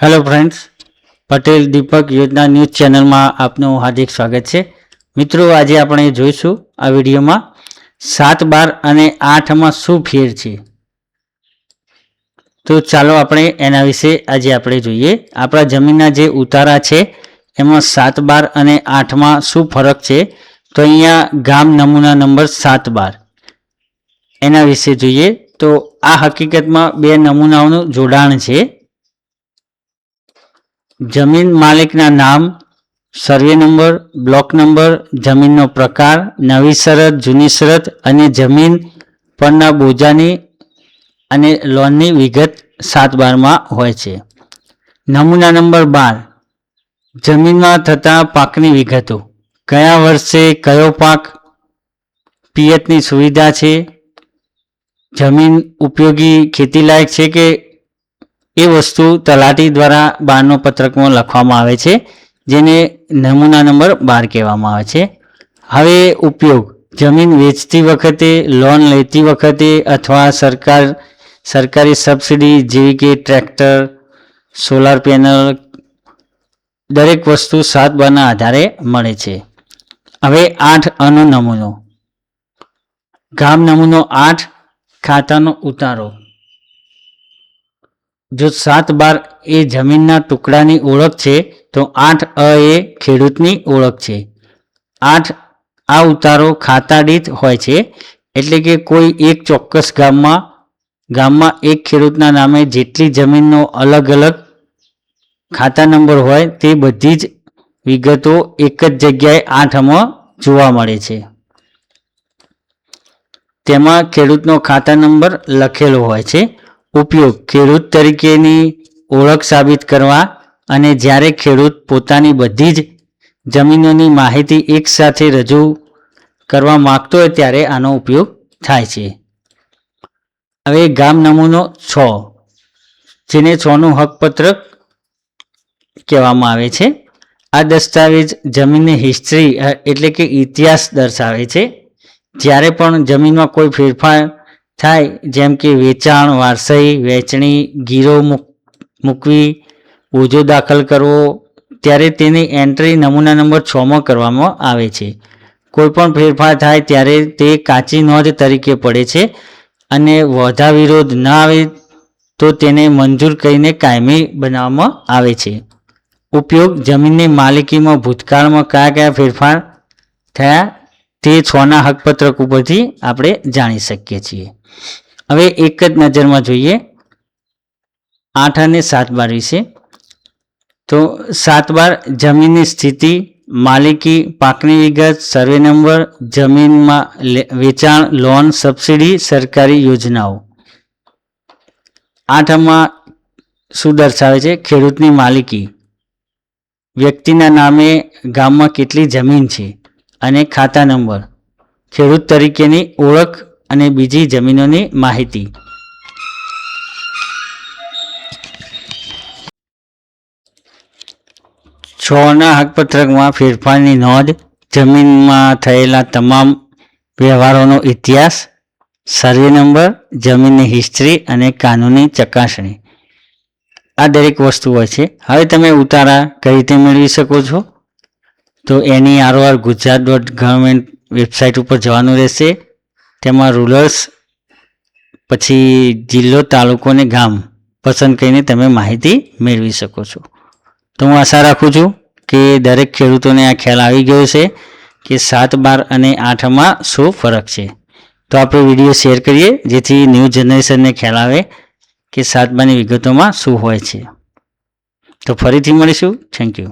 Hello friends, Patel दीपक योजना news channel में आपनु हार्दिक स्वागत है। मित्रों, आज આપણે જોઈશું આ વિડીયોમાં 7, 12 અને 8 માં શું ફેર છે। તો ચાલો આપણે એના વિશે આજે આપણે જોઈએ। આપણા જમીનના જે ઉતારા છે એમાં 7, 12 અને 8 માં શું ફરક છે। તો અહીંયા ગામ નમૂના નંબર 7, 12 એના વિશે જોઈએ। તો આ હકીકતમાં બે નમૂનાઓનું જોડાણ છે। जमीन मालिकना नाम, सर्वे नंबर, ब्लॉक नंबर, जमीननो प्रकार, नवी शरत, जूनी शरत अने जमीन परना बोजानी अने लोननी विगत 7, 12 में होय छे। नमूना नंबर 12 जमीन में थता पाकनी विगतो, कया वर्षे कयो पाक, पियतनी सुविधा छे, जमीन उपयोगी खेती लायक छे के એ વસ્તુ તલાટી દ્વારા 12 પત્રકમાં લખવામાં આવે છે, જેને નમૂના નંબર 12 કહેવામાં આવે છે। હવે ઉપયોગ, જમીન વેચતી વખતે, લોન લેતી વખતે અથવા સરકારી સબસિડી જેવી કે ટ્રેક્ટર, સોલાર પેનલ, દરેક વસ્તુ 7, 12 ના આધારે મળે છે। હવે 8 નો નમૂનો, ગામ નમૂનો 8 ખાતાનો ઉતારો। जो 7, 12 ए जमीनना टुकड़ानी ओळख छे तो 8 ए खेडूतनी ओळख छे। 8 आ उतारो खाता दीठ होय छे, एटले के कोई एक चोक्कस गाममां एक खेडूतना नामे जेटली जमीननो अलग अलग खाता नंबर होय ते बधी ज विगतो एक ज जग्याए 8 मां जोवा मळे छे। तेमां खेडूतनो खाता नंबर लखेलो होय छे। उपयोग, खेडूत तरीकेनी ओळख साबित करवा अने ज्यारे खेडूत पोतानी बधी ज जमीनोनी माहिती एक साथे रजू करवा मागतो होय त्यारे आनो उपयोग थाय छे। हवे गाम नमूनो 6 जेने 6 नुं हकपत्रक कहेवामां आवे छे। आ दस्तावेज जमीननी हिस्ट्री एटले के इतिहास दर्शावे छे। ज्यारे पण जमीनमां कोई फेरफार थाय, जेम के वेचाण, वारसाई, वेचणी, गीरो मूकवी, बोझो दाखल करवो, त्यारे तेनी एंट्री नमूना नंबर 6 में करवामां आवे छे। कोईपण फेरफार थाय त्यारे ते काची नोंध तरीके पड़े छे अने वधा विरोध न आवे तो तेने मंजूर करीने कायमी बनाववामां आवे छे। उपयोग, जमीननी मालिकीमां भूतकाळमां कया फेरफार थया ते 6 ना हकपत्रक उपरथी आपणे जाणी शकीए छीए। हवे एक ज नजरमां जोईए 8 અને 7, 12 विषे। तो 7, 12 जमीननी स्थिति, मालिकी, पाकनी विगत, सर्वे नंबर, जमीनमां वेचाण, लोन, सब्सिडी, सरकारी योजनाओ। 8 मां शुं दर्शावे छे? खेडूतनी मालिकी, व्यक्तिना नामे गाममां केटली जमीन छे अने खाता नंबर, खेडूत तरीकेनी ओळख अने बीजी जमीनोनी माहिती। 6 ना हकपत्रकमां फेरफारनी नोंध, जमीनमां थयेला तमाम व्यवहारोनो इतिहास, सर्वे नंबर, जमीननी हिस्ट्री अने कानूनी चकासणी, आ दरेक वस्तु होय छे। हवे तमे उतारा कई रीते मेळवी शको छो। तो एनी आरओआर gujarat.government वेबसाइट पर जवानुं रहेशे। तेमां रूलर्स, पछी जिल्लो, तालुको ने गाम पसंद करीने तमे माहिती मेळवी शको छो। तो हूँ आशा राखुं छुं के दरेक खेडूतोने आ ख्याल आवी गयो छे कि 7, 12 અને 8 मां शुं फरक छे। तो आपणे विडियो शेर करीए जेथी न्यू जनरेशन ने ख्याल आवे कि 7, 12 ની વિગતોમાં શું હોય છે। तो फरीथी મળીશું। Thank you.